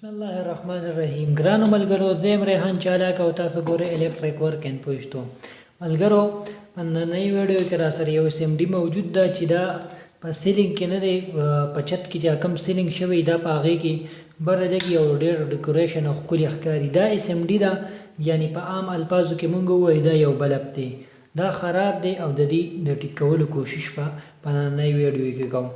بسم الله الرحمن الرحیم. ګرانو ملګرو، زه ریحان چالاک او تاسو ګورئ الیکټریک ورک ان پوښتو. ملګرو، نننۍ ویډیو کې را سره یو SMD موجود ده چې دا په سیلینګ کې نه دی، په چت کې چې کوم سیلینګ شوی دا په هغې کې بره لږ یو ډېر ډیکوریشن او ښکلي ښکاري. دا SMD ده، یعنې په عام الفاظو کې مونږ ووایو دا یو بلب دی. دا خراب دی او د دې د ټیک کولو کوشش په نننۍ ویډیو کې کوم.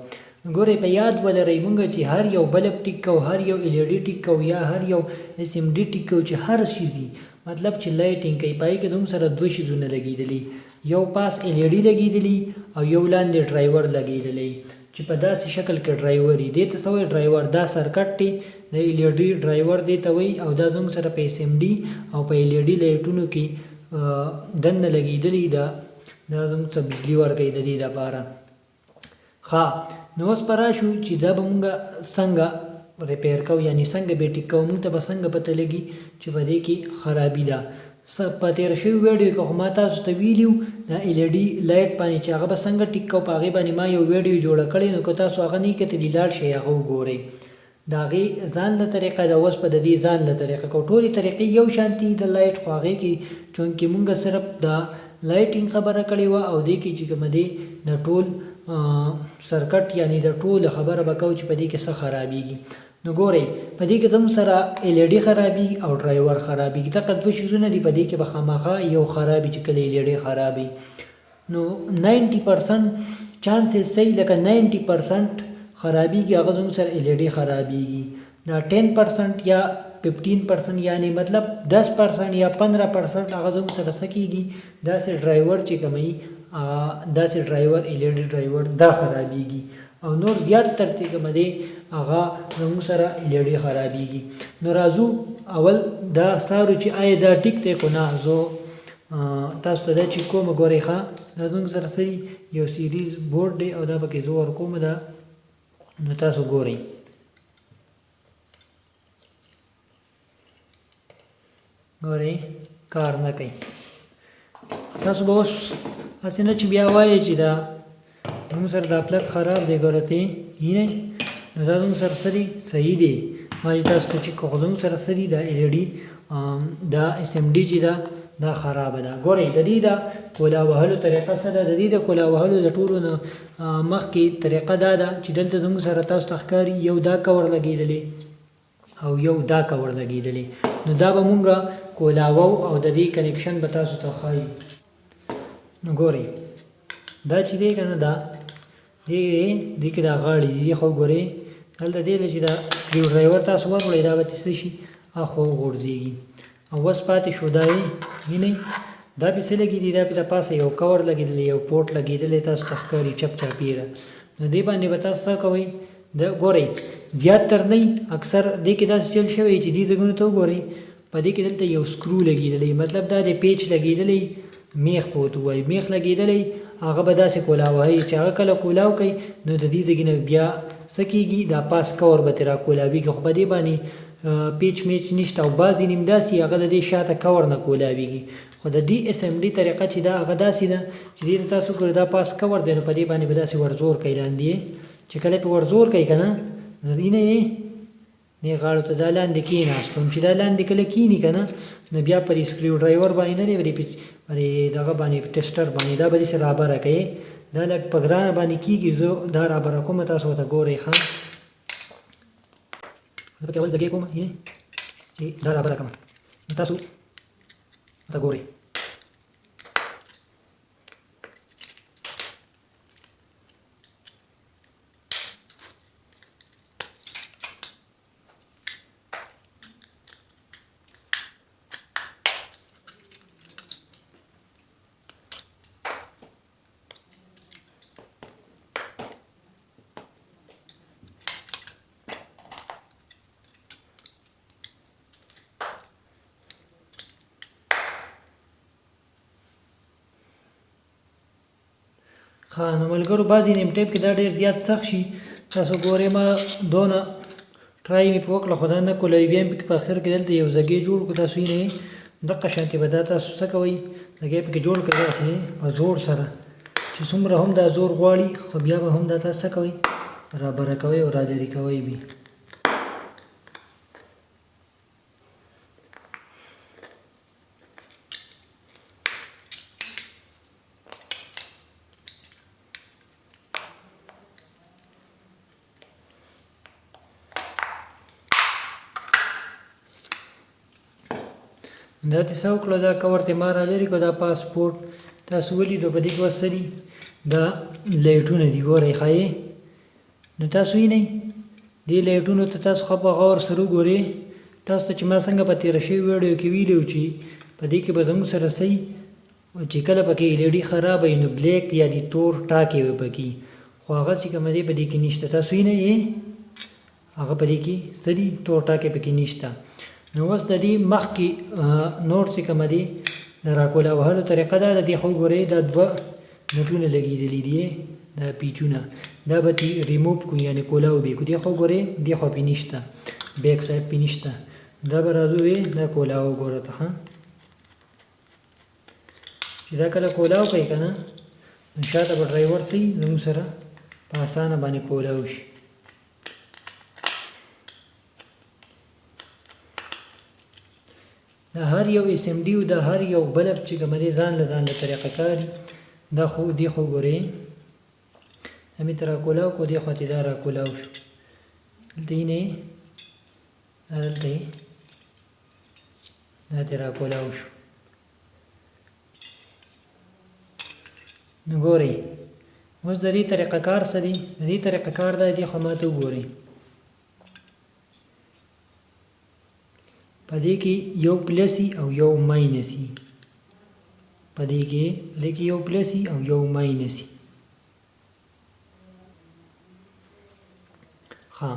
ګورئ، په یاد ولرئ مونږ چې هر یو بلب ټیک کوو، هر یو LED ټیک کوو یا هر یو SMD ټیک کوو چې هر شیز مطلب چې لایټینګ کوي، په هغې کې زموږ سره دوه شیزونه لګېدلي، یو پاس LED لګېدلي او یو لاندې ډرایور لګېدلی چې په داسې شکل کې ډرایور وي. دې ته څه وایي؟ ډرایور. دا سرکټ دی، د LED ډرایور دې ته وایي، او دا زموږ سره په SMD او په LED لایټونو کې دننه لګېدلي. دا زموږ ته بجلي ورکوي د دې لپاره. ښه، نو اوس به راشو چې دا به مونږ څنګه ریپیر کوو، یعنې څنګه به ټیک کوو. مونږ ته به څنګه پته لګي چې په دې کې خرابي ده. په تېره شوي ویډیو کې خو ما تاسو ته ویلي وو د LED لایټ باندې چې هغه به څنګه ټیک کوو. په هغې باندې ما یو ویډیو جوړه کړې، نو که تاسو هغه نه کتلي لاړ شئ هغه وګورئ. د هغې ځان له طریقه ده، اوس به د دې ځان له طریقه کوو. ټولې طریقې یو شانتي د لایټ، خو هغې کې چونکې مونږ صرف د لایټینګ خبره کړې وه او دې کې چې کومه دی د ټول سرکټ یعنی د ټوله خبره به کوو چې په دې کې څه خرابېږي. نو ګورئ، په دې کې زموږ سره LED خرابېږي او ډرایور خرابېږي. دغه دوه شیزونه دي، په دې کې به خامخا یو خرابي چې کله LED خرابي. نو 90% چانسز صحیح، لکه 90% خرابېږي هغه زموږ سره LED خرابېږي. دا 10% یا 15% یعنی مطلب 10% یا 15% هغه زموږ سره څه کېږي، داسې ډرایور چې کوموي، داسې ډرایور LED ډرایور دا خرابېږي، او نور زیات تر چې کومه دی هغه زموږ سره LED خرابېږي. نو راځو اول دا ستارو چې آیا دا ټیک دی که نه. زه تاسو ته دا چې کوم ګورئ، ښه دا زموږ سره څه یو سیریز بورډ دی او دا پکې زه ورکوم. دا نو تاسو ګورئ، کار نه کوي. تاسو به اوس هسې نه چې بیا وایئ چې دا زموږ سره دا پلګ خراب دی، ګوره ته وینئ. نو دا زموږ سره څه دی؟ صحیح دی. ما چې تاسو ته چې خو زموږ سره څه دي، دا LED دا SMD چې ده دا خرابه ده. ګورئ، د دې د کولا وهلو طریقه څه ده؟ د دې د کولا وهلو د ټولو نه مخکې طریقه دا ده چې دلته زموږ سره تاسو ته ښکاري یو دا کور لګېدلی او یو دا کور لګېدلی. نو دا به مونږ کولاوو او د دې کنیکشن به تاسو ته ښایي. نو ګورئ، دا چې دی که نه، دا دې کې دا غاړې دي، خو ګورئ دلته دې چې دا سکریو ډرایور تاسو ورغړئ دا به څه شي، اخوا وغورځېږي. او اوس پاتې شو دا یې وینئ، دا پې څه لګېدي، دا پې د پاسه یو کور لګېدلی، یو پورټ لګېدلی، تاسو ته ښکاري چپ چاپېره. نو دې باندې به تاسو څه کوئ، دا ګورئ زیات تر نه اکثر دې کې داسې چل شوی چې دې ځایونو ته وګورئ، په دې کې دلته یو سکرو لګېدلی، مطلب دا د پیچ لګېدلی، میخ په ورته ووایي، میخ لګېدلی. هغه به داسې کولاو وهي چې هغه کله کولاو کوي نو د دې ځای نه بیا څه کېږي، دا پاس کور به ترې راکولاوېږي، خو په دې باندې پیچ میچ نشته. او بعضې نیم داسې هغه د دې شاته کور نه کولاوېږي. خو د دې SMD طریقه چې دا هغه داسې ده چې دې ته تاسو ګورئ دا پاس کور دی، نو په دې باندې به داسې ورزور کوي لاندې، چې کله پې ورزور کوي که نه، نو نه یې دې غاړو ته دا لاندې کېناستم، چې دا لاندې کله کېني که نه، نو بیا پر سکریو ډرایور باندې نه دی، پر دغه باندې ټسټر باندې دا به داسې رابره کوي. دا لږ په ګرانه باندې کېږي، زه دا رابره کوم، تاسو ورته ګورئ. ښه، زه پکې اول ځګې کوم چې دا رابره کړم، نو تاسو ورته ګورئ. ښه، نو ملګرو بعضې نیم ټیپ کې دا ډېر زیات سخت شي. تاسو ګورئ ما دونه ټرای مې پې وکړه خو دا نه کولاوي، بیا مې پکې په اخر کې دلته یو ځګی جوړ کړو. تاسو یې دقه شانتې به دا تاسو څه کوئ، ځګی پکې جوړ کړئ داسې په زور سره، چې څومره هم دا زور غواړي، خو بیا به هم دا تاسو څه کوئ، رابره کوئ او رالرې کوئ به. دا ته څه وکړه دا کور ته ما رالرې کړو دا پاسپورټ تاسو ولیدو په دې کې اوس څه دي دا لایټونه دي ګورئ ښایي نو تاسو یې نه دې لایټونو ته تاسو ښه په غور سره وګورئ تاسو ته چې ما څنګه په تېره شوي ویډیو کې ویلي وو چې په دې کې به زموږ سره صحیح چې کله پکې LED خرابه وي نو بلیک یا د تور ټاکې وي پکې خو هغه چې کومه دی په دې کې نشته تاسو یې نه یې هغه په دې کې څه دي تور ټاکې پکې نشته نو اوس د دې مخکې نور چې کومه دی د راکولا وهلو طریقه دا د دې خو ګورئ دا دوه نټونه لګېدلي دي دا پیچونه دا به ریموو کړو یعنې کولاو به یې کړو دې خو ګورئ دې خوا پې نشته بیک سایډ پې نشته دا به راځو وې دا کولاو ګوره ته ښه چې دا کله کولاو کوي که نه نو شاته به ډرایور صحیح زموږ سره په اسانه باندې کولاو شي دا هر یو SMD او دا هر یو بلب چې کوم دی ځان له طریقه کار دا خو دی خو ګورئ همې ته راکولاو کو دې خواته دا راکولاو شو دلته یې نه دلته یې دا ته راکولاو شو نو ګورئ اوس د دې طریقه کار څه دی د دې طریقه کار دا دی خو ماته وګورئ په دې کې یو پلسي او یو ماینسي په دې کې یو پلسي او یو ماینسي ها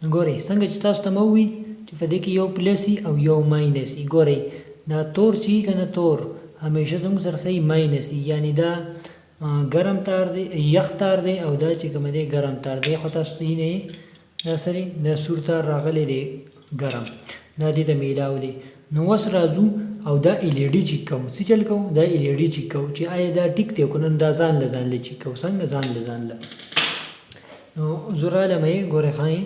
نو ګورئ څنګه چې تاسو ته مو وي چې په دې کې یو پلسي او یو ماینسي ګورئ دا تور چې کنه تور همیشه زموږ سره صحیح ماینسي یعنی دا ګرم تار دی یخ تار دی او دا چې کوم دی ګرم تار دی خو تاسو یې نه دا سری دا سور تار راغلی دی ګرم دا دې ته میلاو دی نو اوس راځو او دا LED چیک کوو څه چل کوو دا LED چیک کوو چې آیا دا ټیک دی که نه دا ځان له چیک کوو څنګه ځان له نو زه رالم یې ګورئ ښایي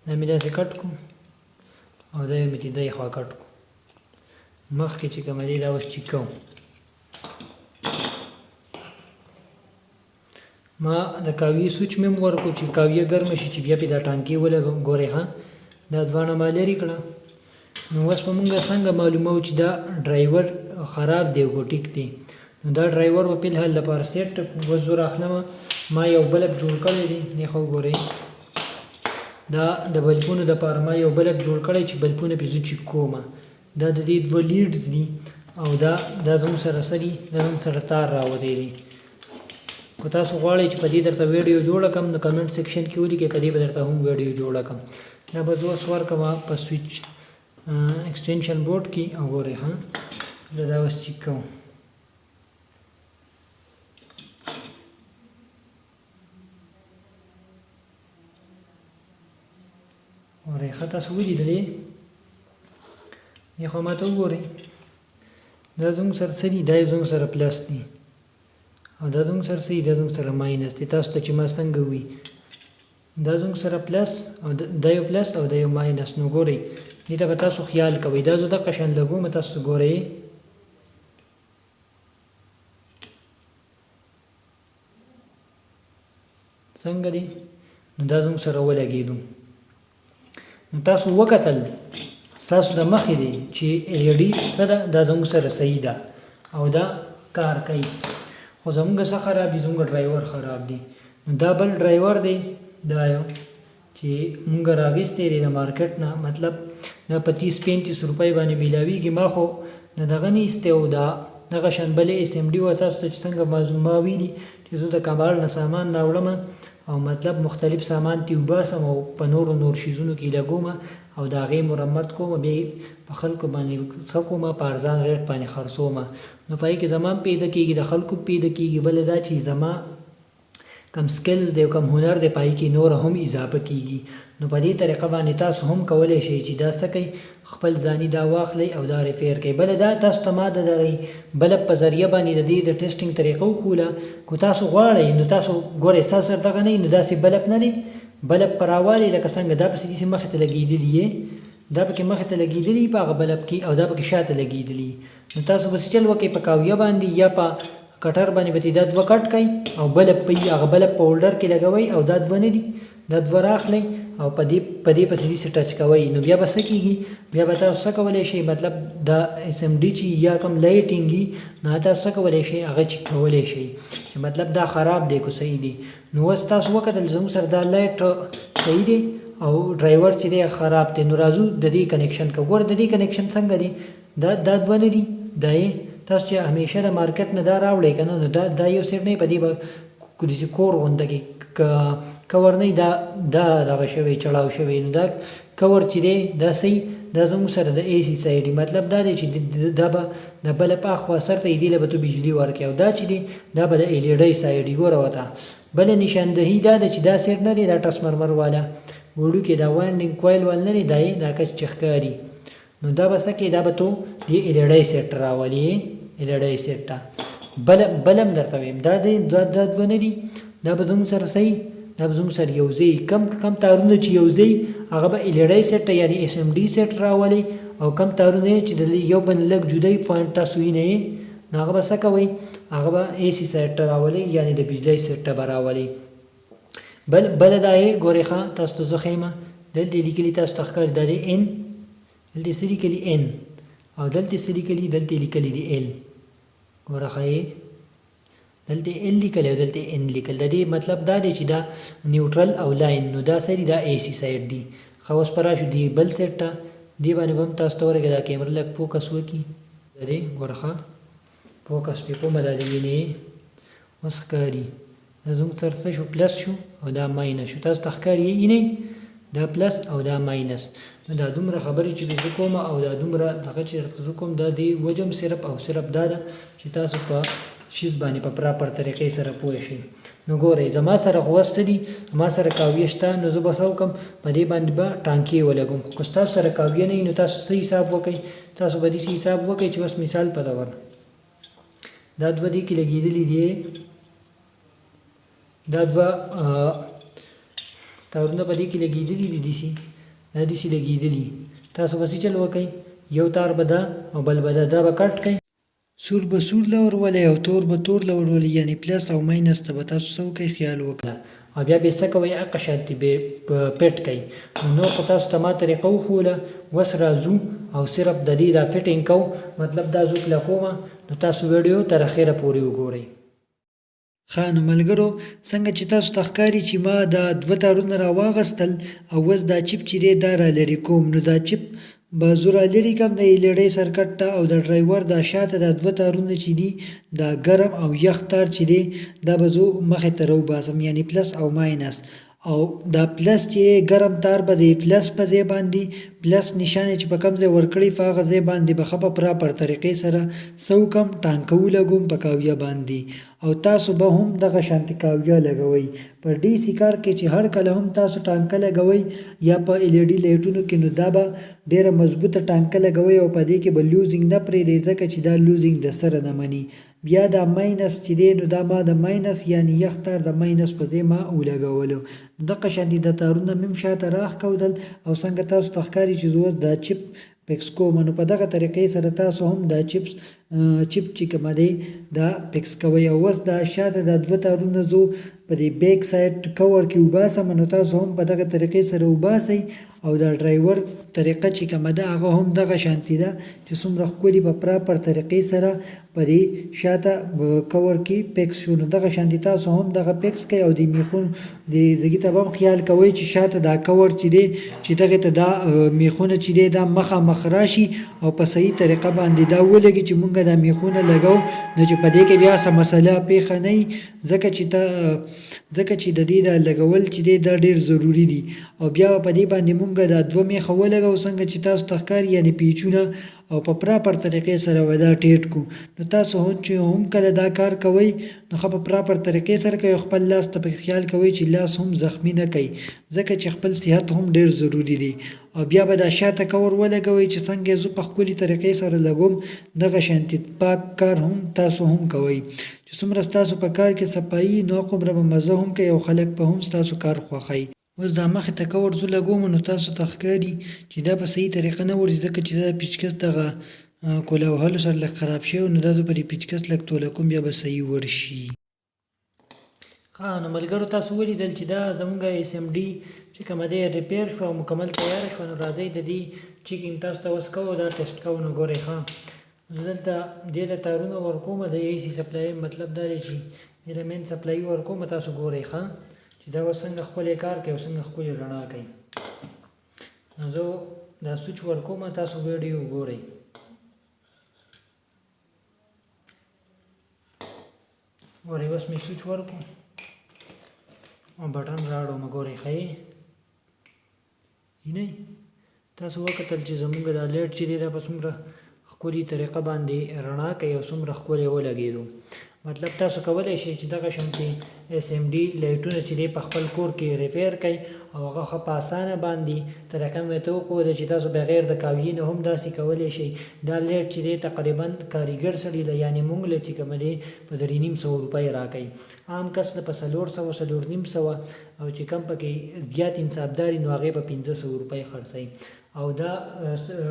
دا مې داسې کټ کړو او دا مې چې دی خوا کټ کړو مخکې چې کومه دی دا اوس چیک کوم ما د کاویې سوچ مې هم ورکړو چې کاویه ګرمه شي چې بیا پې دا ټانکې ولګوم ګورئ ښه دا دواړه ما لرې کړه نو اوس به مونږ څنګه معلوموو چې دا ډرایور خراب دی او ټیک دی نو دا ډرایور به فلحال لپاره سیټ اوس زه راخلمه ما یو بلب جوړ کړی دی دی خو ګورئ دا د بلبونو دپاره ما یو بلب جوړ کړی چې بلبونه پې زه چیک کوم دا د دې دوه لیډز دي او دا زموږ سره څه دي دا زموږ سره تار راوتی دی که تاسو غواړئ چې په دې درته ویډیو جوړه کړم د کمنټ سیکشن کې ولیکئ په دې به درته هم ویډیو جوړه کړم دا به زه اوس ورکړم په سویچ ایکسټینشن بورډ کې او ګورئ ښه زه دا اوس چیک کوم ګورئ ښه تاسو ولیدلې یې خو ماته وګورئ دا زموږ سره څه دي دا یې زموږ سره پلس دي او دا زموږ سره څه دي دا زموږ سره ماینس دي تاسو ته چې ما څنګه وي دا زموږ سره پلس او دا یو پلس او دا یو ماینس نو ګورئ دې ته به تاسو خیال کوئ دا زه دقه شان لګوم تاسو ګورئ څنګه دی نو دا زموږ سره ولګېدو نو تاسو وکتل ستاسو د مخې دی چې LED څه ده دا زموږ سره صحیح ده او دا کار کوي خو زموږ څه خراب دي زموږ ډرایور خراب دی نو دا بل ډرایور دی دا یو چې مونږ راویستی دی د مارکیټ نه مطلب دا په 30-35 روپۍ باندې میلاویږي ما خو د دغه نه ایستی او دا دغه شان بلې SMD وه تاسو ته چې څنګه ما ویلي چې زه د کابل نه سامان راوړم او مطلب مختلف سامان تې وباسم او په نور شیزونو کې لګوم او د هغې مرمت کوم بیا په خلکو باندې څه کوم په ارزان ریټ باندې خرڅوم نو په هغې کې زما پیدا کېږي د خلکو پیدا کېږي بله دا چې زما کم سکلز دی او کم هنر دی په هغې کې نور هم اضافه کېږي نو په دې طریقه باندې تاسو هم کولی شئ چې دا څه کوئ خپل ځاني دا واخلئ او دا ریپیر کوئ بله دا تاسو ته ما د دغې بلب په ذریعه باندې د دې د ټیسټینګ طریقه وښوله که تاسو غواړئ نو تاسو ګورئ ستاسو سره دغه نه وي نو داسې بلب نه دی بلب په راوالي لکه څنګه دا پسې داسې مخې ته لګېدلي یې دا پکې مخې ته لګېدلي په هغه بلب کې او دا پکې شاته لګېدلي نو تاسو به څه چل وکئ په کاویه باندې یا په کټر باندې به دا دوه کټ کوي او بله هغه بله په هولډر کې لګوئ او دا دوه نه دي دا دوه راخلئ او په دې پسې داسې ټچ کوئ نو بیا به څه کېږي بیا به تاسو څه کولی شئ مطلب دا ایس ایم ډي چې یا کوم لایټینګ وي نو تاسو څه کولی شئ هغه چیک کولی شئ چې مطلب دا خراب دی که صحیح دی نو اوس تاسو وکتل زموږ سره دا لایټ صحیح دی او ډرایور چې دی خراب دی نو راځو د دې کنیکشن کوو ګوره د دې کنیکشن څنګه دی دا دوه نه دي دا یې تاسو چې همیشه د مارکیټ نه دا راوړئ که نه نو دا یو سیټ نه په دې به داسې کور غونده کې کور نه دا دغه شوی چړاو شوی نو دا کور چې دی دا صحیح دا زموږ سره د اے سی سایډ مطلب دا دی چې دا به د بله پاخوا سر ته دې له به تو بجلي ورکړي او دا چې دی دا به د ایل ای ډۍ سایډ ګوره ورته بله نشاندهي دا ده چې دا سیټ نه دی دا ټسمرمر والا وړوکې دا وایډنګ کوایل وال نه دی دا کچ چې ښکاري نو دا به څه کوي دا به تو د ایل ای ډۍ سیټ راولي ایل ای ډۍ سیټ ته بل هم درته وایم دا دوه نه دي دا به زموږ سره صحیح دا به زموږ سره یو ځای کم تارونه چې یو ځای هغه به ایل ای ډۍ سیټ ته یعنې ایس ایم ډي سیټ راولي او کم تارونه چې د یو بل لږ جدای پوینټ تاسو وینئ نو هغه به څه کوئ هغه به اے سی سیټ ته راولي یعنې د بجلی سیټ ته به راولي بله دا یې ګورئ ښه تاسو ته زه ښیم دلته یې لیکلي تاسو ته ښکاري دا دی ان دلته یې څه لیکلي ان او دلته یې څه لیکلي دلته یې لیکلي دي ال ګوره ښه یې دلته ال لیکلی او دلته ان لیکل د دې مطلب دا دی چې دا نیوټرل او لاین نو دا څه دي دا اے سی سایډ دي ښه اوس په راشو دې بل سیټ ته دې باندې به هم تاسو ته ورکړي دا کیمره لږ فوکس وکړي دا دی ګوره ښه فوکس پې کومه دا د وینې اوس ښکاري دا زموږ سره څه شو پلس شو او دا ماینس شو تاسو ته ښکاري یې دا پلس او دا ماینس نو دا دومره خبرې چې زه کوم او دا دومره دغه چې زه کوم دا د وجم صرف او صرف دا ده چې تاسو په شیز باندې په پراپر طریقې سره پوه شئ نو ګورئ زما سره خو وس څه دي ما سره کاویه شته نو زه به څه وکړم په دې باندې به ټانکې ولګوم خو که ستاسو سره کاویه نه وي نو تاسو څه حساب وکئ تاسو به داسې حساب وکئ چې اوس مثال په ډول دا دوه دې کې لګېدلي دي دا دوه تارونه په دې کې لګېدلي دي دا داسې لګېدلي تاسو به څه چل وکئ یو تار به دا او بل به دا به کټ کئ سور به سور لور ولئ او تور به تور لور ولئ یعنې پلس او ماینس ته به تاسو څه وکئ خیال وکړه او بیا به څه کوئ هغه شانتې به پټ کئ نو خو تاسو ته ما طریقه وښوله اوس راځو او صرف د دې دا فټینګ کوو مطلب دا زه کلکومه نو تاسو ویډیو تر اخره پورې وګورئ ښه نو ملګرو څنګه چې تاسو ته ښکاري چې ما دا دوه تارونه راواغستل او اوس دا چپ چې دی دا رالرې کوم نو دا چپ به زه رالرې کړم د ایل ای ډۍ سرکټ ته او د ډرایور دا شاته دا دوه تارونه چې دي دا ګرم او یخ تار چې دی دا به زه مخې ته راوباسم یعنې پلس او ماینس او دا پلس چې ګرم تار به د پلس په ځای باندې پلس نشانې چې په کوم ځای ورکړی په هغه ځای باندې به ښه په پراپر طریقې سره څه وکړم ټانکه ولګوم په کاویه باندې او تاسو به هم دغه شانتې کاویه لګوئ په ډي سي کار کې چې هر کله هم تاسو ټانکه لګوئ یا په ایل ای ډي لایټونو کې نو دا به ډېره مضبوطه ټانکه لګوئ او په دې کې به لوزینګ نه پرېږدئ ځکه چې دا لوزینګ د سره نه مني بیا دا ماینس چې دی نو دا ما د ماینس یعنې یخ تار د ماینس په ځای ما ولګولو دغه شانتې د تارونه مې هم شاته راښکودل او څنګه تاسو ته ښکاري چې زه اوس دا چپ پکس کوم نو په دغه طریقې سره تاسو هم دا چپ چې کومه دی دا پکس کوئ او اوس دا شاته دا دوه تارونه زه په دې بیک سایډ کور کې وباسم نو تاسو هم په دغه طریقې سره وباسئ او دا ډرایور طریقه چې کومه ده هغه هم دغه شانتې ده چې څومره ښکلي په پراپر طریقې سره په دې شاته کور کې پکس شو نو دغه شانتې تاسو هم دغه پکس کوئ او د میخونو د زګي ته به هم خیال کوئ چې شاته دا کور چې دی چې دغې ته دا میخونه چې دی دا مخامخ راشي او په صحیح طریقه باندې دا ولګي چې مونږ دا میخونه لګو نو چې په دې کې بیا څه مسله پیښه نه وي ځکه چې د دې دا لګول چې دی دا ډېر ضروري دي او بیا په دې باندې مونږ دا دوه میخه ولګو څنګه چې تاسو ته ښکاري یعنې پیچونه او په پراپر طریقې سره به دا ټیټ کو نو تاسو هم چې هم کله دا کار کوئ نو ښه په پراپر طریقې سره کوئ خپل لاس ته په خیال کوئ چې لاس هم زخمی نه کوي ځکه چې خپل صحت هم ډېر ضروري دی او بیا به دا شاته کور ولګوئ چې څنګه زه په ښکلي طریقې سره لګوم دغه شانتې پاک کار هم تاسو هم کوئ چې څومره ستاسو په کار کې صفایي نو هغومره به مزه هم کوي او خلک به هم ستاسو کار خوښوي اوس دا مخې ته کور زه لګوم نو تاسو ته ښکاري چې دا په صحیح طریقه نه ورځي ځکه چې دا پیچکس دغه کوله وهلو سره لږ خراب شوی نو دا زه په دې پیچکس لږ توله کوم بیا به صحیح ورشي. ښه نو ملګرو تاسو ولیدل چې دا زمونږ ایس ایم ډي چې کومه دی ریپیر شوه او مکمل تیاره شوه. نو راځئ د دې چیکینګ تاسو ته اوس کوو، دا ټیسټ کوو. نو ګورئ ښه زه دلته دې له تارونه ورکوم د اے سی سپلای، مطلب دا دی چې دې له مین سپلای ورکوم. تاسو ګورئ ښه چې دا اوس څنګه ښکلی کار کوي او څنګه ښکلې رڼا کوي. نو زه دا سوچ ورکوم، تاسو ویډیو وګورئ. ګورئ اوس مې سوچ ورکړو او بټن راوړم. ګورئ ښه یې نه تاسو وکتل چې زمونږ دا لیټ چې دی دا په څومره ښکلي طریقه باندې رڼا کوي او څومره ښکلی ولګېدو. مطلب تاسو کولی شئ چې دغه شانتې ایس ایم ډي لایټونه چې دی په خپل کور کې ریپیر کړئ او هغه ښه په اسانه باندې طریقه مې ته وښوده چې تاسو بغیر د کاویې نه هم داسې کولی شئ. دا لیټ چې دی تقریبا کاریګر سړي له یعنې موږ له چې کومه دی په 3500 روپۍ راکوي. عام کس له په 400 450 او چې کم پکې زیات انصافداري نو هغې په 1500 روپۍ خرڅوي. او دا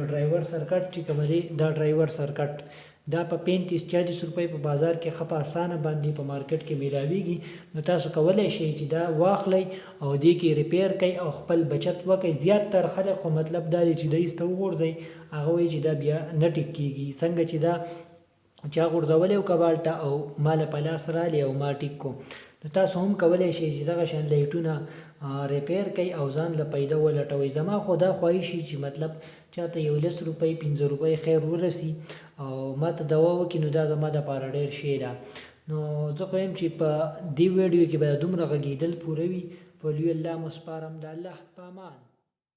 ډرایور سرکټ چې کومه دی دا ډرایور سرکټ دا په 35-40 روپۍ په بازار کې ښه په اسانه باندې په مارکیټ کې میلاویږي. نو تاسو کولی شئ چې دا واخلئ او دې کې ریپیر کړئ او خپل بچت وکړئ. زیاتتر خلک خو مطلب دا دی چې دا ایسته وغورځئ، هغه وایي چې دا بیا نه ټیک کېږي. څنګه چې دا چا غورځولی و کبالټه او ما له په لاس رالی او ما ټیک کو. نو تاسو هم کولی شئ چې دغه شان لایټونه ریپیر کړئ او ځان له پیدا ولټوئ. زما خو دا خوښي شي چې مطلب چاته 10 روپۍ 15 روپۍ خیر ورسي او ما ته دوا وکړي نو دا زما دپاره ډېر شی ده. نو زه خو یم چې په دې ویډیو کې به دومره غږېدل پوره وي. په لوی الله مو سپارم. د الله په امان.